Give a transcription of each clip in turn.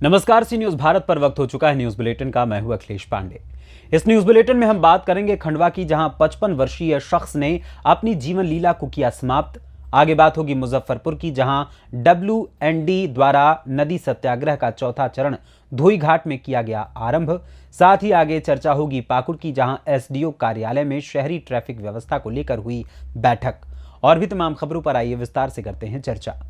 नमस्कार, सी न्यूज भारत पर वक्त हो चुका है न्यूज बुलेटिन का। मैं हूं अखिलेश पांडे। इस न्यूज बुलेटिन में हम बात करेंगे खंडवा की, जहां 55 वर्षीय शख्स ने अपनी जीवन लीला को किया समाप्त। आगे बात होगी मुजफ्फरपुर की, जहां WND द्वारा नदी सत्याग्रह का चौथा चरण धोई घाट में किया गया आरंभ। साथ ही आगे चर्चा होगी पाकुड़ की, जहां SDO कार्यालय में शहरी ट्रैफिक व्यवस्था को लेकर हुई बैठक। और भी तमाम खबरों पर आइए विस्तार से करते हैं चर्चा।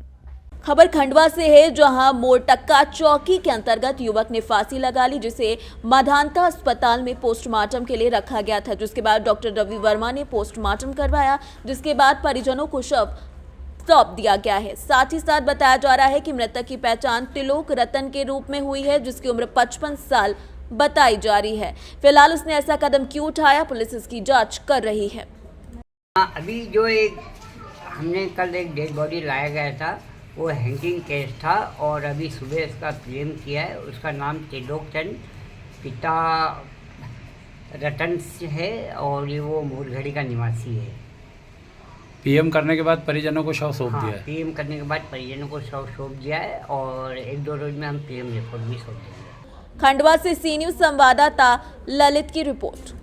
खबर खंडवा से है, जहां मोरटक्का चौकी के अंतर्गत युवक ने फांसी लगा ली, जिसे माधानता अस्पताल में पोस्टमार्टम के लिए रखा गया था। जिसके बाद डॉक्टर रवि वर्मा ने पोस्टमार्टम करवाया, जिसके बाद परिजनों को शव सौंप दिया गया है। साथ ही साथ बताया जा रहा है कि मृतक की पहचान त्रिलोक रतन के रूप में हुई है, जिसकी उम्र 55 साल बताई जा रही है। फिलहाल उसने ऐसा कदम क्यों उठाया, पुलिस इसकी जांच कर रही है। अभी जो एक हमने कल एक डेड बॉडी लाया गया था, वो हैंगिंग केस था और अभी सुबह इसका क्लेम किया है। उसका नाम त्रिलोक चंद पिता रतन है और ये वो मोरघड़ी का निवासी है। PM करने के बाद परिजनों को शव सौंप दिया है। PM करने के बाद परिजनों को शव सौंप दिया है और 1-2 रोज में हम PM रिपोर्ट भी सौंप देंगे। खंडवा से सी न्यूज संवाददाता ललित की रिपोर्ट।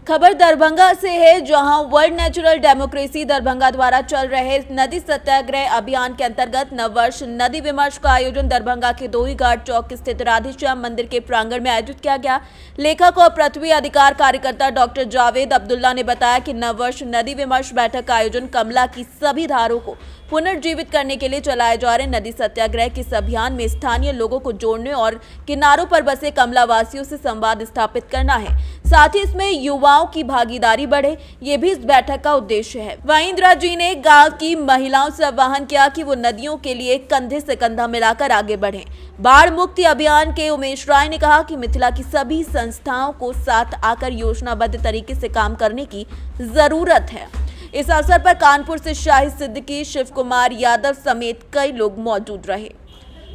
खबर दरभंगा से है, जहां वर्ल्ड नेचुरल डेमोक्रेसी दरभंगा द्वारा चल रहे नदी सत्याग्रह अभियान के अंतर्गत नववर्ष नदी विमर्श का आयोजन दरभंगा के दोई घाट चौक स्थित राधेश्याम मंदिर के प्रांगण में आयोजित किया गया। लेखक और पृथ्वी अधिकार कार्यकर्ता डॉक्टर जावेद अब्दुल्ला ने बताया कि नववर्ष नदी विमर्श बैठक का आयोजन कमला की सभी धारों को पुनर्जीवित करने के लिए चलाए जा रहे नदी सत्याग्रह के इस अभियान में स्थानीय लोगों को जोड़ने और किनारों पर बसे कमला वासियों से संवाद स्थापित करना है। साथ ही इसमें युवाओं की भागीदारी बढ़े, ये भी इस बैठक का उद्देश्य है। वहीं इंदिरा जी ने गांव की महिलाओं से आह्वान किया कि वो नदियों के लिए कंधे से कंधा मिलाकर आगे बढ़ें। बाढ़ मुक्ति अभियान के उमेश राय ने कहा कि मिथिला की सभी संस्थाओं को साथ आकर योजनाबद्ध तरीके से काम करने की जरूरत है। इस अवसर पर कानपुर से शाहिद सिद्दीकी, शिव कुमार यादव समेत कई लोग मौजूद रहे।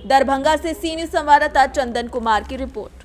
दरभंगा से सी न्यूज संवाददाता चंदन कुमार की रिपोर्ट।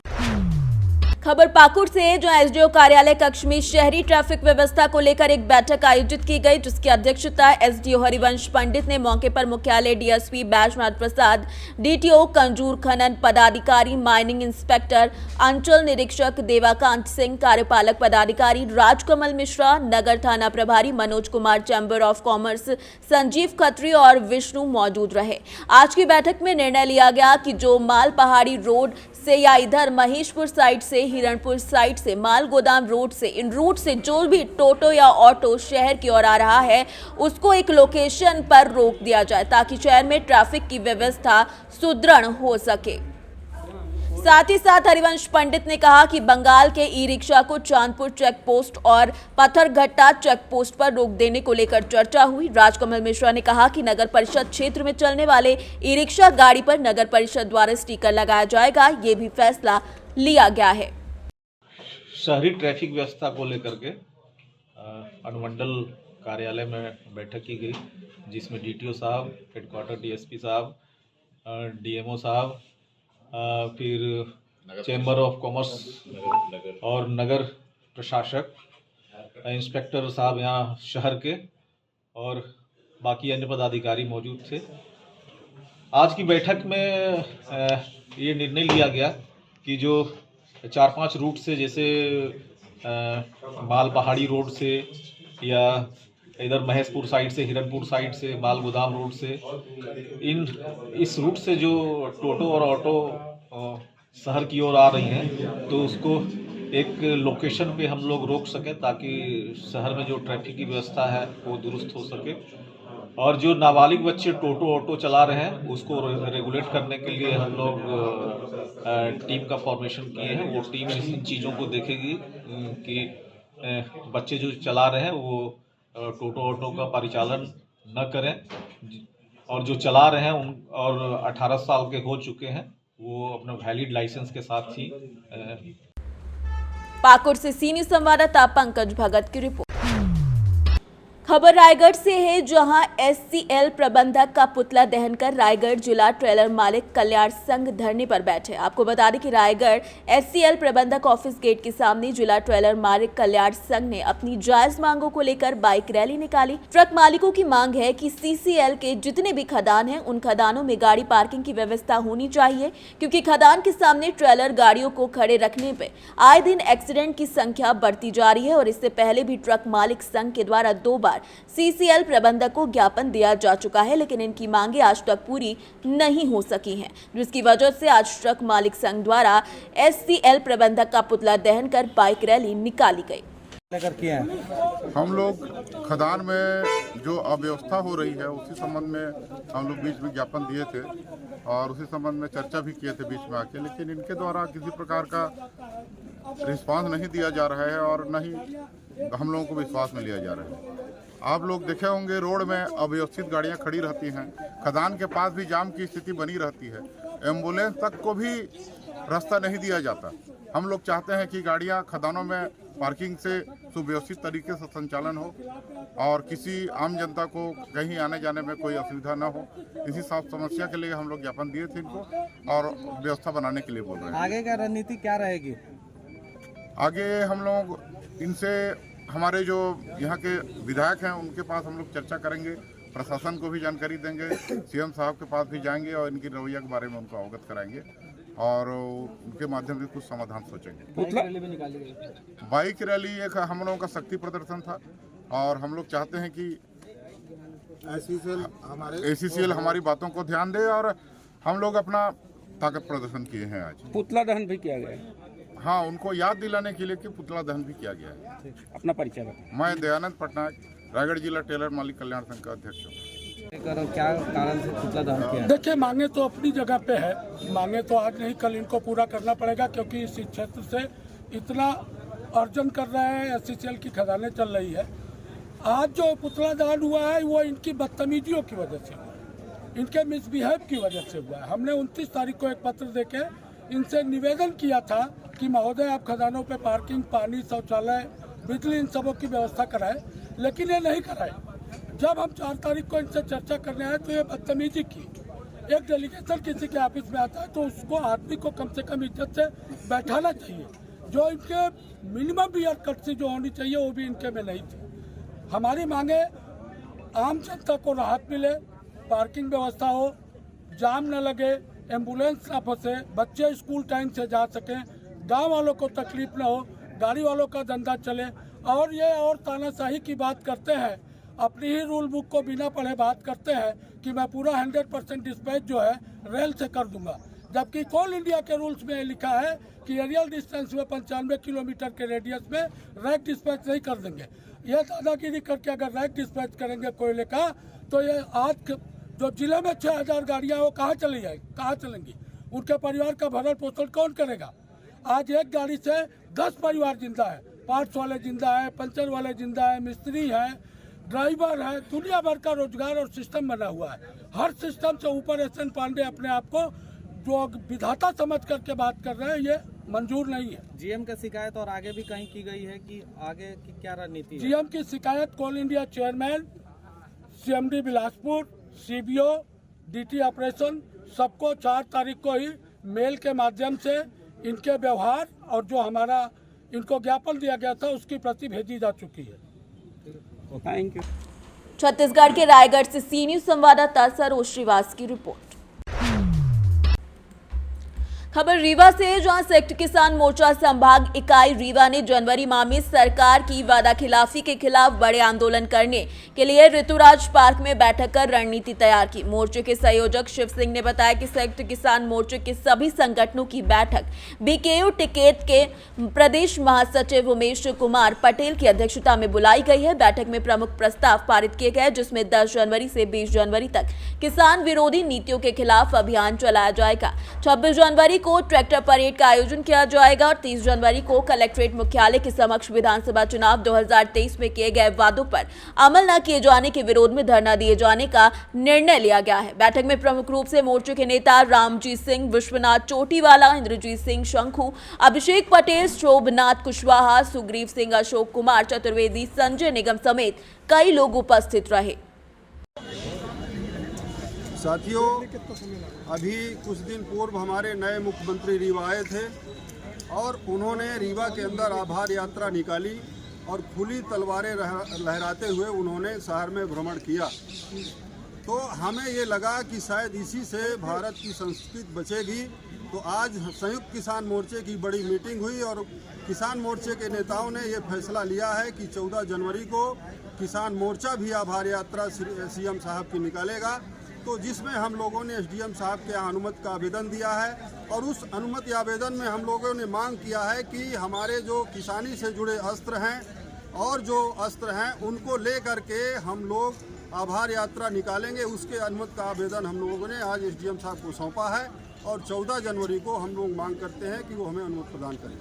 खबर पाकुड़ से है, जो SDO कार्यालय कक्ष में शहरी ट्रैफिक व्यवस्था को लेकर एक बैठक आयोजित की गई, जिसकी अध्यक्षता SDO हरिवंश पंडित ने। मौके पर मुख्यालय DSP बैजनाथ प्रसाद, DTO कंजूर खनन पदाधिकारी, माइनिंग इंस्पेक्टर, अंचल निरीक्षक देवाकांत सिंह, कार्यपालक पदाधिकारी राजकमल मिश्रा, नगर थाना प्रभारी Manoj Kumar, chamber of commerce Sanjeev Khatri और विष्णु मौजूद रहे। आज की बैठक में निर्णय लिया गया कि जो माल पहाड़ी रोड से या इधर महेशपुर साइड से, हिरणपुर साइड से, माल गोदाम रोड से, इन रूट से जो भी टोटो या ऑटो शहर की ओर आ रहा है, उसको एक लोकेशन पर रोक दिया जाए, ताकि शहर में ट्रैफिक की व्यवस्था सुदृढ़ हो सके। साथ ही साथ हरिवंश पंडित ने कहा कि बंगाल के ई-रिक्शा को चांदपुर चेक पोस्ट और पत्थरघट्टा चेक पोस्ट पर रोक देने को लेकर चर्चा हुई। राजकमल मिश्रा ने कहा कि नगर परिषद क्षेत्र में चलने वाले ई-रिक्शा गाड़ी पर नगर परिषद द्वारा स्टिकर लगाया जाएगा, ये भी फैसला लिया गया है। शहरी ट्रैफिक व्यवस्था को लेकर के अनुमंडल कार्यालय में बैठक की गई, जिसमें DTO साहब, हेडक्वार्टर DSP साहब, DMO साहब, फिर चैम्बर ऑफ कॉमर्स और नगर प्रशासक, इंस्पेक्टर साहब यहाँ शहर के और बाकी अन्य पदाधिकारी मौजूद थे। आज की बैठक में ये निर्णय लिया गया कि जो 4-5 रूट से, जैसे माल पहाड़ी रोड से या इधर महेशपुर साइड से, हिरणपुर साइड से, माल गोदाम रोड से, इस रूट से जो टोटो और ऑटो शहर की ओर आ रही हैं, तो उसको एक लोकेशन पे हम लोग रोक सकें, ताकि शहर में जो ट्रैफिक की व्यवस्था है वो दुरुस्त हो सके। और जो नाबालिग बच्चे टोटो ऑटो चला रहे हैं, उसको रेगुलेट करने के लिए हम लोग टीम का फॉर्मेशन किए हैं। वो टीम इन चीज़ों को देखेगी कि बच्चे जो चला रहे हैं वो टोटो ऑटो का परिचालन न करें, और जो चला रहे हैं उन और 18 साल के हो चुके हैं, वो अपना वैलिड लाइसेंस के साथ ही। पाकुड़ से सी न्यूज संवाददाता पंकज भगत की रिपोर्ट। खबर रायगढ़ से है, जहां एससीएल प्रबंधक का पुतला दहन कर रायगढ़ जिला ट्रेलर मालिक कल्याण संघ धरने पर बैठे। आपको बता दें कि रायगढ़ एससीएल प्रबंधक ऑफिस गेट के सामने जिला ट्रेलर मालिक कल्याण संघ ने अपनी जायज मांगों को लेकर बाइक रैली निकाली। ट्रक मालिकों की मांग है कि सीसीएल के जितने भी खदान हैं, उन खदानों में गाड़ी पार्किंग की व्यवस्था होनी चाहिए, क्योंकि खदान के सामने ट्रेलर गाड़ियों को खड़े रखने पर आए दिन एक्सीडेंट की संख्या बढ़ती जा रही है और इससे पहले भी ट्रक मालिक संघ के द्वारा 2 बार सीसीएल प्रबंधक को ज्ञापन दिया जा चुका है, लेकिन इनकी मांगे आज तक पूरी नहीं हो सकी हैं, जिसकी वजह से आज ट्रक मालिक संघ द्वारा एससीएल प्रबंधक का पुतला दहन कर बाइक रैली निकाली गई। लेकर किए हैं हम लोग खदान में जो अव्यवस्था हो रही है उसी संबंध में हम लोग बीच में ज्ञापन दिए थे और उसी संबंध में चर्चा भी किए थे बीच में आके, लेकिन इनके द्वारा किसी प्रकार का रिस्पांस नहीं दिया जा रहा है और न ही हम लोगों को विश्वास में लिया जा रहा है। आप लोग देखे होंगे रोड में अव्यवस्थित गाड़ियां खड़ी रहती हैं, खदान के पास भी जाम की स्थिति बनी रहती है, एम्बुलेंस तक को भी रास्ता नहीं दिया जाता। हम लोग चाहते हैं कि गाड़ियां खदानों में पार्किंग से सुव्यवस्थित तरीके से संचालन हो और किसी आम जनता को कहीं आने जाने में कोई असुविधा न हो। इसी सब समस्या के लिए हम लोग ज्ञापन दिए थे इनको और व्यवस्था बनाने के लिए बोल रहे हैं। आगे का रणनीति क्या रहेगी? आगे हम लोग इनसे हमारे जो यहाँ के विधायक हैं उनके पास हम लोग चर्चा करेंगे, प्रशासन को भी जानकारी देंगे, सीएम साहब के पास भी जाएंगे और इनकी रवैया के बारे में उनको अवगत कराएंगे और उनके माध्यम से कुछ समाधान सोचेंगे। बाइक रैली एक हम लोगों का शक्ति प्रदर्शन था और हम लोग चाहते हैं कि एसीसीएल हमारी बातों को ध्यान दे और हम लोग अपना ताकत प्रदर्शन किए हैं। आज पुतला दहन भी किया गया है। हाँ, उनको याद दिलाने के लिए कि पुतला दहन भी किया गया है। अपना परिचय बताएं। मैं दयानंद पटनायक, रायगढ़ जिला टेलर मालिक कल्याण संघ का अध्यक्ष हूँ। क्या कारण से पुतला दहन किया? देखिए, मांगे तो अपनी जगह पे है, मांगे तो आज नहीं कल इनको पूरा करना पड़ेगा, क्योंकि इस क्षेत्र से इतना अर्जन कर रहे हैं, एससीएल की खदानें चल रही है। आज जो पुतला दहन हुआ है वो इनकी बदतमीजियों की वजह से हुआ है, इनके मिसबिहेव की वजह से हुआ है। हमने 29 तारीख को एक पत्र देके इनसे निवेदन किया था कि महोदय आप खदानों पे पार्किंग, पानी, शौचालय, बिजली, इन सबों की व्यवस्था कराएं, लेकिन ये नहीं कराए। जब हम 4 तारीख को इनसे चर्चा करने आए तो ये बदतमीजी की। एक डेलीगेशन किसी के ऑफिस में आता है तो उसको आदमी को कम से कम इज्जत से बैठाना चाहिए। जो इनके मिनिमम बियर कटसी जो होनी चाहिए वो भी इनके में नहीं थी। हमारी मांगे आम जनता को राहत मिले, पार्किंग व्यवस्था हो, जाम न लगे, एम्बुलेंस न फंसे, बच्चे स्कूल टाइम से जा सकें, गाँव वालों को तकलीफ न हो, गाड़ी वालों का धंधा चले। और ये और तानाशाही की बात करते हैं, अपनी ही रूल बुक को बिना पढ़े बात करते हैं कि मैं पूरा 100% डिस्पैच जो है रेल से कर दूंगा, जबकि कोल इंडिया के रूल्स में लिखा है कि एरियल डिस्टेंस में 95 किलोमीटर के रेडियस में रैक डिस्पैच नहीं कर देंगे। ये दादागिरी करके अगर रैक डिस्पैच करेंगे कोयले का, तो ये आज जो जिले में 6000 गाड़ियाँ वो कहाँ चली जाएगी, कहाँ चलेंगी? उनके परिवार का भरण पोषण कौन करेगा? आज एक गाड़ी से 10 परिवार जिंदा है, पार्ट्स वाले जिंदा है, पंचर वाले जिंदा है, मिस्त्री है, ड्राइवर है, दुनिया भर का रोजगार और सिस्टम बना हुआ है। हर सिस्टम से ऊपर एस.एन. पांडे अपने आप को जो विधाता समझ करके बात कर रहे हैं, ये मंजूर नहीं है। जीएम की शिकायत और आगे भी कहीं की गई है कि आगे की क्या रणनीति है? जीएम की शिकायत Coal India chairman, CMD Bilaspur, CBO, DT operation सबको 4 तारीख को ही मेल के माध्यम से इनके व्यवहार और जो हमारा इनको ज्ञापन दिया गया था उसकी प्रति भेजी जा चुकी है। Thank you. छत्तीसगढ़ के रायगढ़ से सी न्यूज संवाददाता सरोज श्रीवास की रिपोर्ट। खबर रीवा से है, जहां संयुक्त किसान मोर्चा संभाग इकाई रीवा ने जनवरी माह में सरकार की वादा खिलाफी के खिलाफ बड़े आंदोलन करने के लिए ऋतुराज पार्क में बैठक कर रणनीति तैयार की। मोर्चे के संयोजक शिव सिंह ने बताया कि संयुक्त किसान मोर्चे के सभी संगठनों की बैठक बीकेयू टिकैत के प्रदेश महासचिव उमेश कुमार पटेल की अध्यक्षता में बुलाई गई है। बैठक में प्रमुख प्रस्ताव पारित किए गए, जिसमें 10 जनवरी से 20 जनवरी तक किसान विरोधी नीतियों के खिलाफ अभियान चलाया जाएगा। 26 जनवरी को ट्रैक्टर परेड का आयोजन किया जाएगा और 30 जनवरी को कलेक्ट्रेट मुख्यालय के समक्ष विधानसभा चुनाव 2023 में किए गए वादों पर अमल न किए जाने के विरोध में धरना दिए जाने का निर्णय लिया गया है। बैठक में प्रमुख रूप से मोर्चे के नेता रामजीत सिंह, विश्वनाथ चोटीवाला, इंद्रजीत सिंह शंखू, अभिषेक पटेल, शोभनाथ कुशवाहा, सुग्रीव सिंह, अशोक कुमार चतुर्वेदी, संजय निगम समेत कई लोग उपस्थित रहे। साथियों, अभी कुछ दिन पूर्व हमारे नए मुख्यमंत्री रीवा आए थे और उन्होंने रीवा के अंदर आभार यात्रा निकाली और खुली तलवारें लहराते हुए उन्होंने शहर में भ्रमण किया। तो हमें ये लगा कि शायद इसी से भारत की संस्कृति बचेगी। तो आज संयुक्त किसान मोर्चे की बड़ी मीटिंग हुई और किसान मोर्चे के नेताओं ने ये फैसला लिया है कि 14 जनवरी को किसान मोर्चा भी आभार यात्रा सीएम साहब की निकालेगा। तो जिसमें हम लोगों ने एसडीएम साहब के अनुमति का आवेदन दिया है और उस अनुमति आवेदन में हम लोगों ने मांग किया है कि हमारे जो किसानी से जुड़े अस्त्र हैं और जो अस्त्र हैं उनको ले करके हम लोग आभार यात्रा निकालेंगे। उसके अनुमति का आवेदन हम लोगों ने आज एसडीएम साहब को सौंपा है और 14 जनवरी को हम लोग मांग करते हैं कि वो हमें अनुमति प्रदान करें।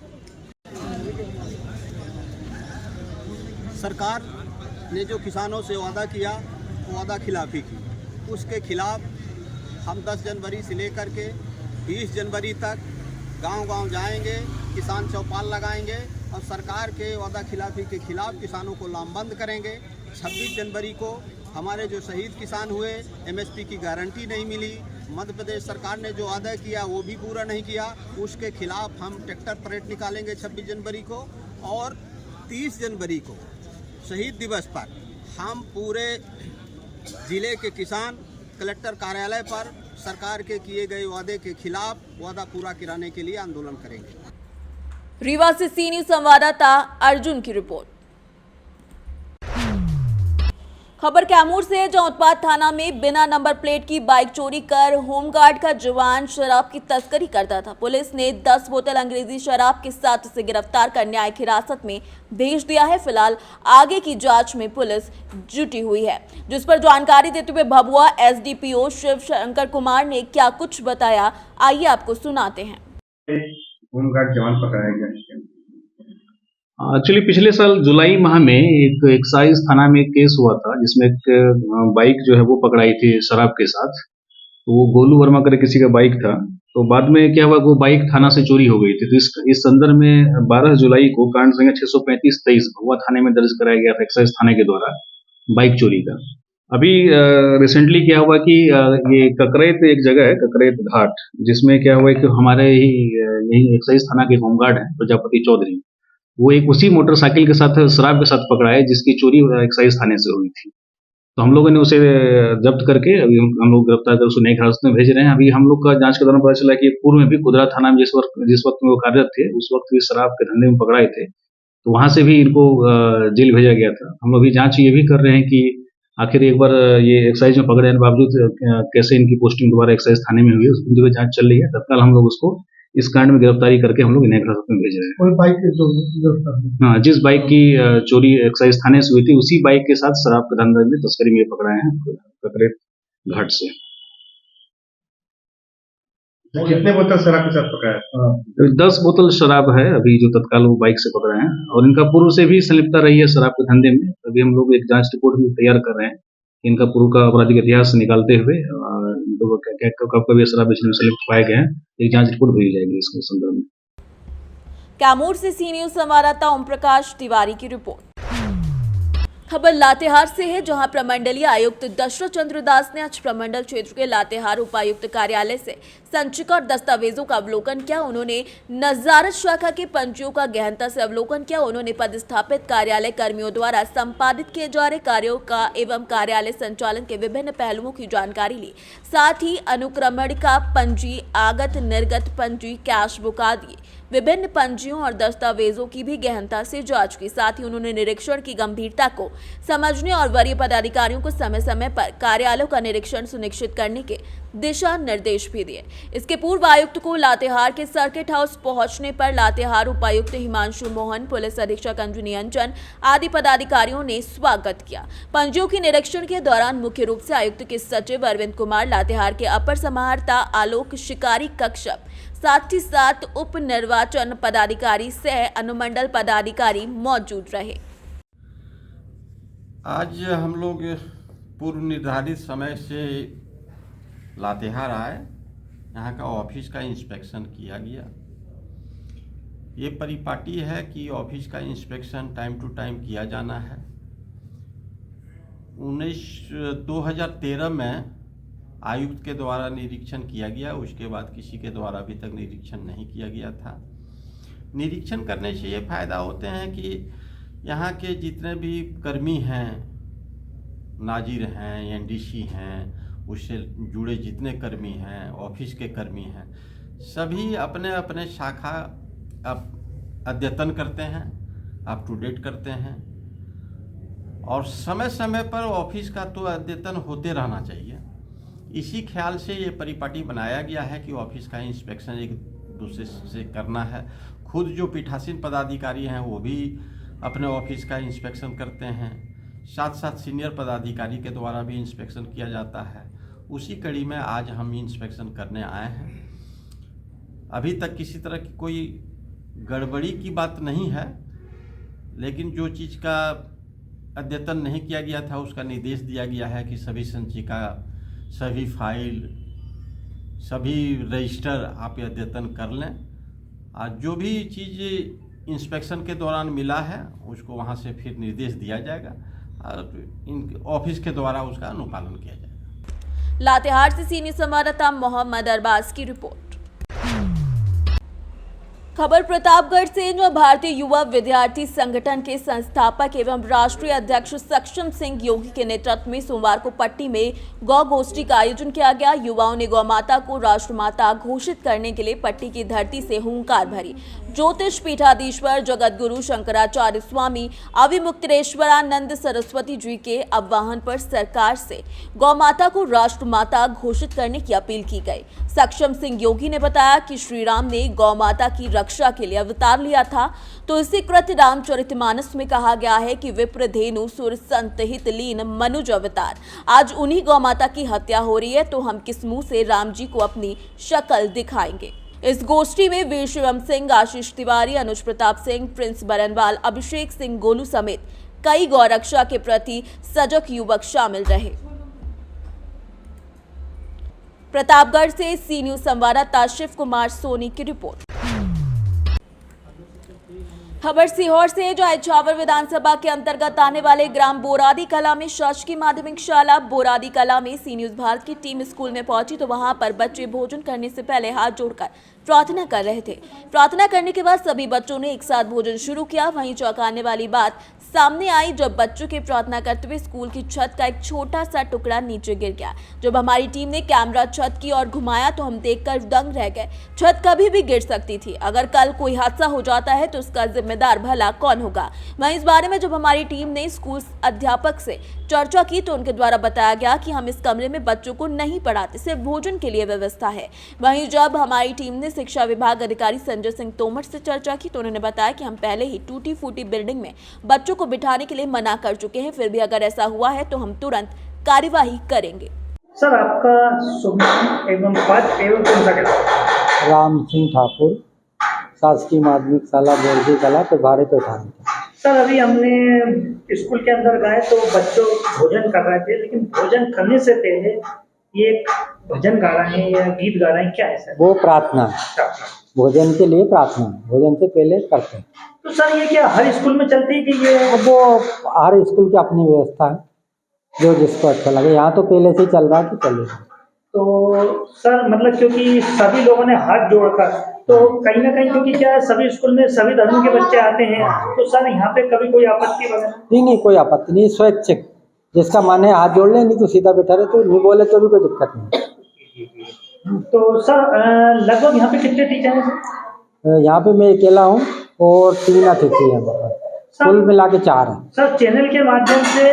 सरकार ने जो किसानों से वादा किया वो वादा खिलाफी की, उसके खिलाफ हम 10 जनवरी से लेकर के 20 जनवरी तक गांव-गांव जाएंगे, किसान चौपाल लगाएंगे और सरकार के वादा खिलाफी के खिलाफ किसानों को लामबंद करेंगे। 26 जनवरी को हमारे जो शहीद किसान हुए, एमएसपी की गारंटी नहीं मिली, मध्य प्रदेश सरकार ने जो वादा किया वो भी पूरा नहीं किया, उसके खिलाफ हम ट्रैक्टर परेड निकालेंगे 26 जनवरी को। और 30 जनवरी को शहीद दिवस पर हम पूरे जिले के किसान कलेक्टर कार्यालय पर सरकार के किए गए वादे के खिलाफ वादा पूरा कराने के लिए आंदोलन करेंगे। रीवा से सी न्यूज संवाददाता अर्जुन की रिपोर्ट। खबर कैमूर से है, जहां उत्पाद थाना में बिना नंबर प्लेट की बाइक चोरी कर होमगार्ड का जवान शराब की तस्करी करता था। पुलिस ने 10 बोतल अंग्रेजी शराब के साथ उसे गिरफ्तार कर न्यायिक हिरासत में भेज दिया है। फिलहाल आगे की जांच में पुलिस जुटी हुई है, जिस पर जानकारी देते हुए भभुआ एसडीपीओ शिव शंकर कुमार ने क्या कुछ बताया, आइए आपको सुनाते हैं। होमगार्ड जवान पकड़ाया गया। एक्चुअली पिछले साल जुलाई माह में एक एक्साइज थाना में एक केस हुआ था जिसमें एक बाइक जो है वो पकड़ाई थी शराब के साथ। तो वो गोलू वर्मा कर किसी का बाइक था। तो बाद में क्या हुआ, वो बाइक थाना से चोरी हो गई थी। तो इस संदर्भ में 12 जुलाई को कांड संख्या 635-23 भभुआ थाने में दर्ज कराया गया था एक्साइज थाने के द्वारा बाइक चोरी का। अभी रिसेंटली क्या हुआ कि ये ककरेत एक जगह है, ककरेत घाट, जिसमें क्या हुआ कि हमारे यही एक्साइज थाना के होमगार्ड हैं प्रजापति चौधरी, वो एक उसी मोटरसाइकिल के साथ शराब के साथ पकड़ा है जिसकी चोरी एक्साइज थाने से हुई थी। तो हम लोगों ने उसे जब्त करके अभी हम लोग गिरफ्तार कर उसे न्यायिक हिरासत में भेज रहे हैं। अभी हम लोग का जांच के दौरान पता चला कि पूर्व में भी कुदरा थाना में जिस वक्त में वो कार्यरत थे उस वक्त भी शराब के धंधे में पकड़ाए थे, तो वहां से भी इनको जेल भेजा गया था। हम लोग अभी जांच ये भी कर रहे हैं कि आखिर एक बार ये एक्साइज में पकड़े के बावजूद कैसे इनकी पोस्टिंग दोबारा एक्साइज थाने में हुई है, उसकी जो जांच चल रही है। तत्काल हम लोग उसको इस कांड में गिरफ्तारी करके हम लोग न्यायिक हिरासत में भेज रहे हैं। कोई बाइक हाँ, जिस बाइक की चोरी एक्साइज थाने से हुई थी उसी बाइक के साथ शराब के धंधे में तस्करी में पकड़ाए हैं ककरेत घाट से। कितने बोतल शराब के साथ पकड़ाया? 10 बोतल शराब है अभी जो तत्काल वो बाइक से पकड़े हैं, और इनका पूर्व से भी संलिप्तता रही है शराब के धंधे में। अभी हम लोग एक जांच रिपोर्ट भी तैयार कर रहे हैं, इनका पूर्व का आपराधिक इतिहास निकालते हुए कब कभी शराब बेचने में संलिप्त पाए गए हैं, एक जांच रिपोर्ट भेजी जाएगी इसके संदर्भ में। कैमूर से सी न्यूज संवाददाता ओम प्रकाश तिवारी की रिपोर्ट। खबर लातेहार से है, जहां प्रमंडलीय आयुक्त दशरथ चंद्र दास ने आज प्रमंडल क्षेत्र के लातेहार उपायुक्त कार्यालय से संचिका और दस्तावेजों का अवलोकन किया। उन्होंने नजारत शाखा के पंजियों का गहनता से अवलोकन किया। उन्होंने पदस्थापित कार्यालय कर्मियों द्वारा संपादित किए जा रहे कार्यों का एवं कार्यालय संचालन के विभिन्न पहलुओं की जानकारी ली। साथ ही अनुक्रमणिका पंजी, आगत निर्गत पंजी, कैश बुक आदि विभिन्न पंजियों और दस्तावेजों की भी गहनता से जांच की। साथ ही उन्होंने निरीक्षण की गंभीरता को समझने और वरीय पदाधिकारियों को समय समय पर कार्यालयों का निरीक्षण सुनिश्चित करने के दिशा निर्देश भी दिए। इसके पूर्व आयुक्त को लातेहार के सर्किट हाउस पहुंचने पर लातेहार उपायुक्त हिमांशु मोहन, पुलिस अधीक्षक अंजू निरंजन आदि पदाधिकारियों ने स्वागत किया। पंजियों के निरीक्षण के दौरान मुख्य रूप से आयुक्त के सचिव अरविंद कुमार, लातेहार के अपर समाहर्ता आलोक शिकारी कश्यप, साथ ही साथ उप निर्वाचन पदाधिकारी सह अनुमंडल पदाधिकारी मौजूद रहे। आज हम लोग पूर्व निर्धारित समय से लातेहार आए, यहाँ का ऑफिस का इंस्पेक्शन किया गया। ये परिपाटी है कि ऑफिस का इंस्पेक्शन टाइम टू टाइम किया जाना है। 2013 में आयुक्त के द्वारा निरीक्षण किया गया, उसके बाद किसी के द्वारा अभी तक निरीक्षण नहीं किया गया था। निरीक्षण करने से ये फायदा होते हैं कि यहाँ के जितने भी कर्मी हैं, नाजिर हैं, एनडीसी हैं, उससे जुड़े जितने कर्मी हैं, ऑफिस के कर्मी हैं, सभी अपने अपने शाखा अद्यतन करते हैं, अप टू डेट करते हैं और समय समय पर ऑफिस का तो अद्यतन होते रहना चाहिए। इसी ख्याल से ये परिपाटी बनाया गया है कि ऑफिस का इंस्पेक्शन एक दूसरे से करना है। खुद जो पीठासीन पदाधिकारी हैं वो भी अपने ऑफिस का इंस्पेक्शन करते हैं, साथ साथ सीनियर पदाधिकारी के द्वारा भी इंस्पेक्शन किया जाता है। उसी कड़ी में आज हम इंस्पेक्शन करने आए हैं। अभी तक किसी तरह की कोई गड़बड़ी की बात नहीं है, लेकिन जो चीज़ का अद्यतन नहीं किया गया था उसका निर्देश दिया गया है कि सभी संचिका, सभी फाइल, सभी रजिस्टर आप अद्यतन कर लें। आज जो भी चीज़ इंस्पेक्शन के दौरान मिला है उसको वहाँ से फिर निर्देश दिया जाएगा और इन ऑफिस के द्वारा उसका अनुपालन किया जाएगा। लातेहार से सीनियर संवाददाता मोहम्मद अरबाज की रिपोर्ट। खबर प्रतापगढ़ से, जो भारतीय युवा विद्यार्थी संगठन के संस्थापक एवं राष्ट्रीय अध्यक्ष सक्षम सिंह योगी के नेतृत्व में सोमवार को पट्टी में गौ गोष्ठी का आयोजन किया गया। युवाओं ने गौ माता को राष्ट्रमाता घोषित करने के लिए पट्टी की धरती से हुंकार भरी। ज्योतिष पीठाधीश्वर जगतगुरु शंकराचार्य स्वामी अविमुक्तेश्वरानंद सरस्वती जी के आह्वान पर सरकार से गौ माता को राष्ट्रमाता घोषित करने की अपील की गई। सक्षम सिंह योगी ने बताया कि श्री राम ने गौ माता की रक्षा के लिए अवतार लिया था, तो इसी कृत रामचरितमानस में कहा गया है कि विप्र धेनु सुर संत हित लीन मनुज अवतार। आज उन्हीं गौ माता की हत्या हो रही है, तो हम किस मुंह से राम जी को अपनी शक्ल दिखाएंगे। इस गोष्ठी में वीर शिवम सिंह, आशीष तिवारी, अनुज प्रताप सिंह, प्रिंस बरनवाल, अभिषेक सिंह गोलू समेत कई गौरक्षा के प्रति सजग युवक शामिल रहे। प्रतापगढ़ से सी न्यूज संवाददाता शिव कुमार सोनी की रिपोर्ट। खबर सीहोर से, जो इछावर विधानसभा के अंतर्गत आने वाले ग्राम बोरादी कला में शासकीय माध्यमिक शाला बोरादी कला में सी न्यूज भारत की टीम स्कूल में पहुंची, तो वहां पर बच्चे भोजन करने से पहले हाथ जोड़कर प्रार्थना कर रहे थे। प्रार्थना करने के बाद सभी बच्चों ने एक साथ भोजन शुरू किया। वहीं चौंकाने वाली बात सामने आई जब बच्चों के प्रार्थना करते हुए स्कूल की छत का एक छोटा सा टुकड़ा नीचे गिर गया। जब हमारी टीम ने कैमरा छत की ओर घुमाया तो हम देखकर दंग रह गए। छत कभी भी गिर सकती थी। अगर कल कोई हादसा हो जाता है तो उसका जिम्मेदार भला कौन होगा। वहीं इस बारे में जब हमारी टीम ने स्कूल अध्यापक से चर्चा की तो उनके द्वारा बताया गया कि हम इस कमरे में बच्चों को नहीं पढ़ाते, सिर्फ भोजन के लिए व्यवस्था है। वहीं जब हमारी टीम ने शिक्षा विभाग अधिकारी संजय सिंह तोमर से चर्चा की तो उन्होंने बताया कि हम पहले ही टूटी फूटी बिल्डिंग में बच्चों को बिठाने के लिए मना कर चुके हैं, फिर भी अगर ऐसा हुआ है तो हम तुरंत कार्यवाही करेंगे। सर, आपका शुभ एवं पद एवं कौन सा कला? राम सिंह ठाकुर, शासकीय माध्यमिक शाला बोरादी कला प्रभारी प्रधान। सर, अभी हमने स्कूल के अंदर गए तो बच्चों भोजन कर रहे थे, लेकिन भोजन करने से पहले ये एक भजन गा रहे हैं या गीत गा रहे हैं, क्या है सर? वो प्रार्थना है, भोजन के लिए प्रार्थना, भोजन से पहले करते हैं। तो सर, ये क्या हर स्कूल में चलती है कि ये? वो हर स्कूल की अपनी व्यवस्था है, जो जिसको अच्छा लगे। यहाँ तो पहले से ही चल रहा है कि चलेगा। तो सर, मतलब क्योंकि सभी लोगों ने हाथ जोड़कर, तो कहीं ना कहीं क्योंकि क्या सभी स्कूल में सभी धर्म के बच्चे आते हैं, तो सर यहाँ पे कभी कोई आपत्ति वगैरह? नहीं, कोई आपत्ति नहीं, स्वैच्छिक जिसका मन है हाथ जोड़ ले, नहीं तो सीधा बैठा रहे, तो नहीं बोले तो भी कोई दिक्कत नहीं। तो सर, लगभग यहाँ पे कितने टीचर हैं सर? यहाँ पे मैं अकेला हूँ और 3 अतिथि हैं। कुल मिला के 4 है। सर चैनल के माध्यम से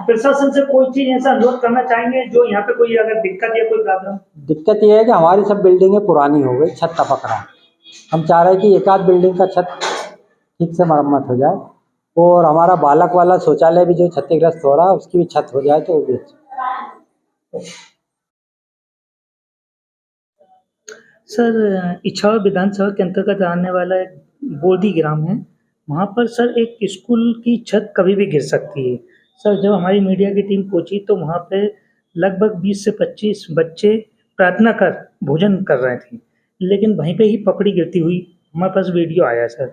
प्रशासन से कोई चीज ऐसा अनुरोध करना चाहेंगे जो यहाँ पे कोई अगर दिक्कत या कोई प्रॉब्लम? दिक्कत ये है कि हमारी सब बिल्डिंगें पुरानी हो गई, छत टपक रहा है। हम चाह रहे हैं कि एक आध बिल्डिंग का छत ठीक से मरम्मत हो जाए और हमारा बालक वाला शौचालय भी जो क्षतिग्रस्त हो रहा है उसकी भी छत हो जाए तो वो भी अच्छा। सर इछावर विधानसभा के अंतर्गत आने वाला एक बोधी ग्राम है, वहाँ पर सर एक स्कूल की छत कभी भी गिर सकती है। सर जब हमारी मीडिया की टीम पहुँची तो वहाँ पे लगभग 20 से 25 बच्चे प्रार्थना कर भोजन कर रहे थे, लेकिन वहीं पे ही पपड़ी गिरती हुई हमारे पास वीडियो आया सर।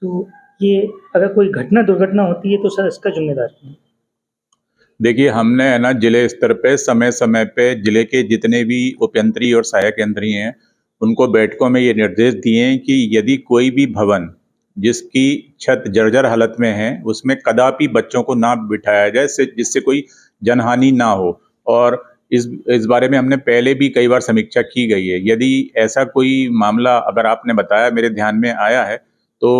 तो ये अगर कोई घटना दुर्घटना होती है तो सर इसका जिम्मेदार कौन? देखिए, हमने है ना जिले स्तर पे समय समय पे जिले के जितने भी उपयंत्री और सहायक यंत्री हैं उनको बैठकों में ये निर्देश दिए हैं कि यदि कोई भी भवन जिसकी छत जर्जर हालत में है उसमें कदापि बच्चों को ना बिठाया जाए जिससे कोई जनहानि ना हो। और इस बारे में हमने पहले भी कई बार समीक्षा की गई है। यदि ऐसा कोई मामला अगर आपने बताया मेरे ध्यान में आया है तो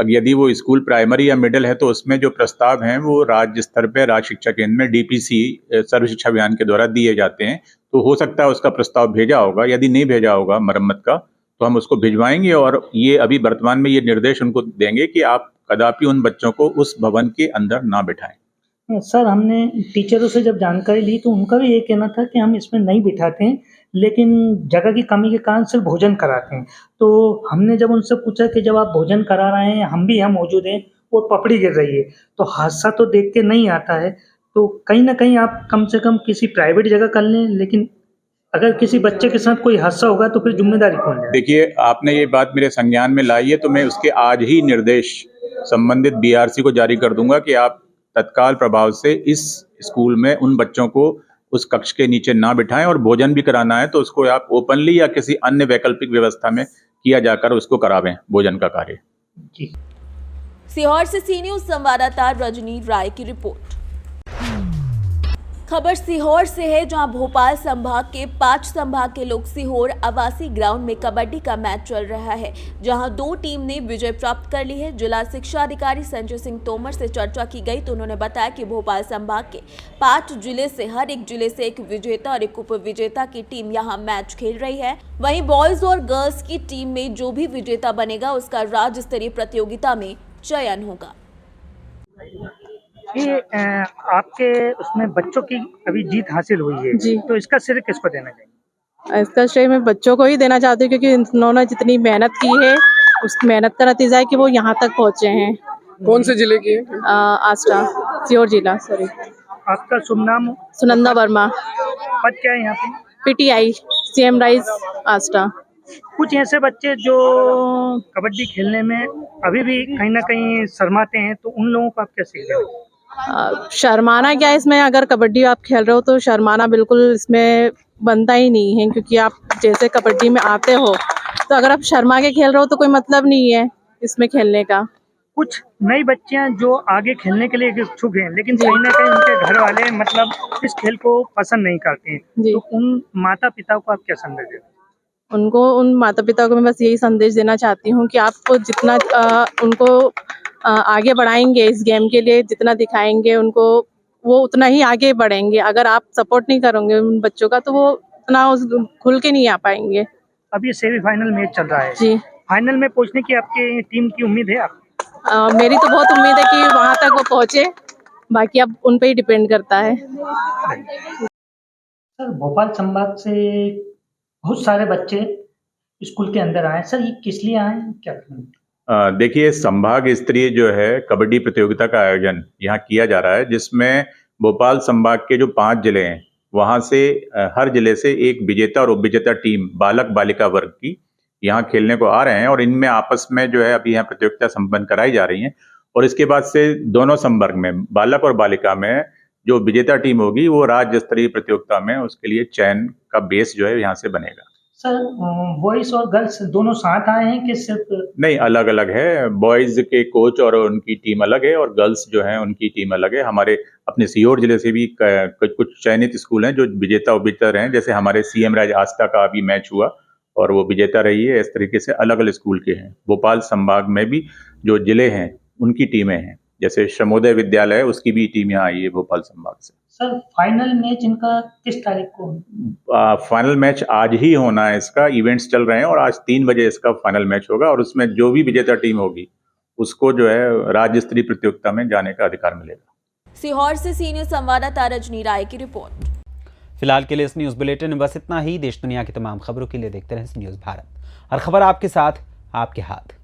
यदि वो स्कूल प्राइमरी या मिडिल है तो उसमें जो प्रस्ताव हैं वो राज्य स्तर पे राज्य शिक्षा केंद्र में डीपीसी सर्व शिक्षा अभियान के द्वारा दिए जाते हैं। तो हो सकता है उसका प्रस्ताव भेजा होगा, यदि नहीं भेजा होगा मरम्मत का तो हम उसको भिजवाएंगे और ये अभी वर्तमान में ये निर्देश उनको देंगे कि आप कदापि उन बच्चों को उस भवन के अंदर ना बिठाएं। सर हमने टीचरों से जब जानकारी ली तो उनका भी ये कहना था कि हम इसमें नहीं बिठाते हैं, लेकिन जगह की कमी के कारण सिर्फ भोजन कराते हैं। तो हमने जब उनसे पूछा कि जब आप भोजन करा रहे हैं, हम भी यहाँ मौजूद हैं और पपड़ी गिर रही है, तो हादसा तो देख के नहीं आता है, तो कहीं ना कहीं आप कम से कम किसी प्राइवेट जगह कर लें, लेकिन अगर किसी बच्चे के साथ कोई हादसा होगा तो फिर जिम्मेदारी कौन लेगा? देखिए, आपने ये बात मेरे संज्ञान में लाई है तो मैं उसके आज ही निर्देश संबंधित बीआरसी को जारी कर दूंगा कि आप तत्काल प्रभाव से इस स्कूल में उन बच्चों को उस कक्ष के नीचे ना बिठाएं और भोजन भी कराना है तो उसको आप ओपनली या किसी अन्य वैकल्पिक व्यवस्था में किया जाकर उसको करावें भोजन का कार्य। सीहोर से सी न्यूज संवाददाता रजनी राय की रिपोर्ट। खबर सीहोर से है, जहां भोपाल संभाग के 5 संभाग के लोग सीहोर आवासीय ग्राउंड में कबड्डी का मैच चल रहा है, जहां 2 टीम ने विजय प्राप्त कर ली है। जिला शिक्षा अधिकारी संजय सिंह तोमर से चर्चा की गई तो उन्होंने बताया कि भोपाल संभाग के 5 जिले से हर एक जिले से एक विजेता और एक उप विजेता की टीम यहां मैच खेल रही है। वहीं बॉयज और गर्ल्स की टीम में जो भी विजेता बनेगा उसका राज्य स्तरीय प्रतियोगिता में चयन होगा। ये आपके उसमें बच्चों की अभी जीत हासिल हुई है जी, तो इसका श्रेय किसको देना चाहिए? इसका श्रेय मैं बच्चों को ही देना चाहती हूँ क्योंकि इन्होंने जितनी मेहनत की है उस मेहनत का नतीजा है कि वो यहाँ तक पहुँचे हैं। कौन से जिले की है? आस्था, सीहोर जिला। सॉरी, आपका शुभ नाम? सुनंदा वर्मा। पद क्या है यहाँ पे? पीटीआई सीएम राइज आस्था। कुछ ऐसे बच्चे जो कबड्डी खेलने में अभी भी कहीं ना कहीं शर्माते हैं, तो उन लोगों को आप क्या सीख रहे हो? शर्माना क्या है इसमें? अगर कबड्डी आप खेल रहे हो तो शर्माना बिल्कुल इसमें बनता ही नहीं है, क्योंकि आप जैसे कबड्डी में आते हो तो अगर आप शर्मा के खेल रहे हो तो कोई मतलब नहीं है इसमें खेलने का। कुछ नई बच्चियां जो आगे खेलने के लिए इच्छुक हैं, लेकिन कहीं ना कहीं उनके घर वाले मतलब इस खेल को पसंद नहीं करते हैं, तो उन माता पिता को आप क्या संदेश देते हैं? उन माता पिता को मैं बस यही संदेश देना चाहती हूँ कि आप जितना उनको आगे बढ़ाएंगे इस गेम के लिए, जितना दिखाएंगे उनको, वो उतना ही आगे बढ़ेंगे। अगर आप सपोर्ट नहीं करोगे उन बच्चों का तो वो उतना खुल के नहीं आ पाएंगे। अब ये सेमीफाइनल मैच चल रहा है जी, फाइनल में पहुंचने की आपकी टीम की उम्मीद है? आप मेरी तो बहुत उम्मीद है कि वहां तक वो पहुंचे, बाकी अब उन पे ही डिपेंड करता है। सर भोपाल संभाग से बहुत सारे बच्चे स्कूल के अंदर आए, सर ये किस लिए आए, क्या? देखिए, संभाग स्तरीय जो है कबड्डी प्रतियोगिता का आयोजन यहाँ किया जा रहा है, जिसमें भोपाल संभाग के जो 5 जिले हैं वहाँ से हर जिले से एक विजेता और उपविजेता टीम बालक बालिका वर्ग की यहाँ खेलने को आ रहे हैं और इनमें आपस में जो है अभी यहाँ प्रतियोगिता संपन्न कराई जा रही है। और इसके बाद से दोनों संवर्ग में बालक और बालिका में जो विजेता टीम होगी वो राज्य स्तरीय प्रतियोगिता में उसके लिए चयन का बेस जो है यहाँ से बनेगा। सर बॉयज और गर्ल्स दोनों साथ आए हैं कि सिर्फ? नहीं, अलग अलग है। बॉयज के कोच और उनकी टीम अलग है और गर्ल्स जो है उनकी टीम अलग है। हमारे अपने सीहोर जिले से भी कुछ चयनित स्कूल हैं जो विजेता उपविजेता रहे हैं, जैसे हमारे सीएम राज आस्था का अभी मैच हुआ और वो विजेता रही है। इस तरीके से अलग अलग स्कूल के हैं। भोपाल संभाग में भी जो जिले हैं उनकी टीमें हैं, जैसे श्रमोदय विद्यालय है उसकी भी टीम यहाँ आई है भोपाल संभाग से। सर फाइनल मैच इनका किस तारीख को होगा? फाइनल मैच आज ही होना है। इसका इवेंट्स चल रहे हैं और आज 3 बजे इसका फाइनल मैच होगा और उसमें जो भी विजेता टीम होगी उसको जो है राज्य स्तरीय प्रतियोगिता में जाने का अधिकार मिलेगा। सीहोर से सीनियर संवाददाता रजनी राय की रिपोर्ट। फिलहाल के लिए इस न्यूज़ बुलेटिन में बस इतना ही। देश दुनिया की तमाम खबरों के लिए देखते रहें न्यूज़ भारत। हर खबर आपके साथ, आपके हाथ।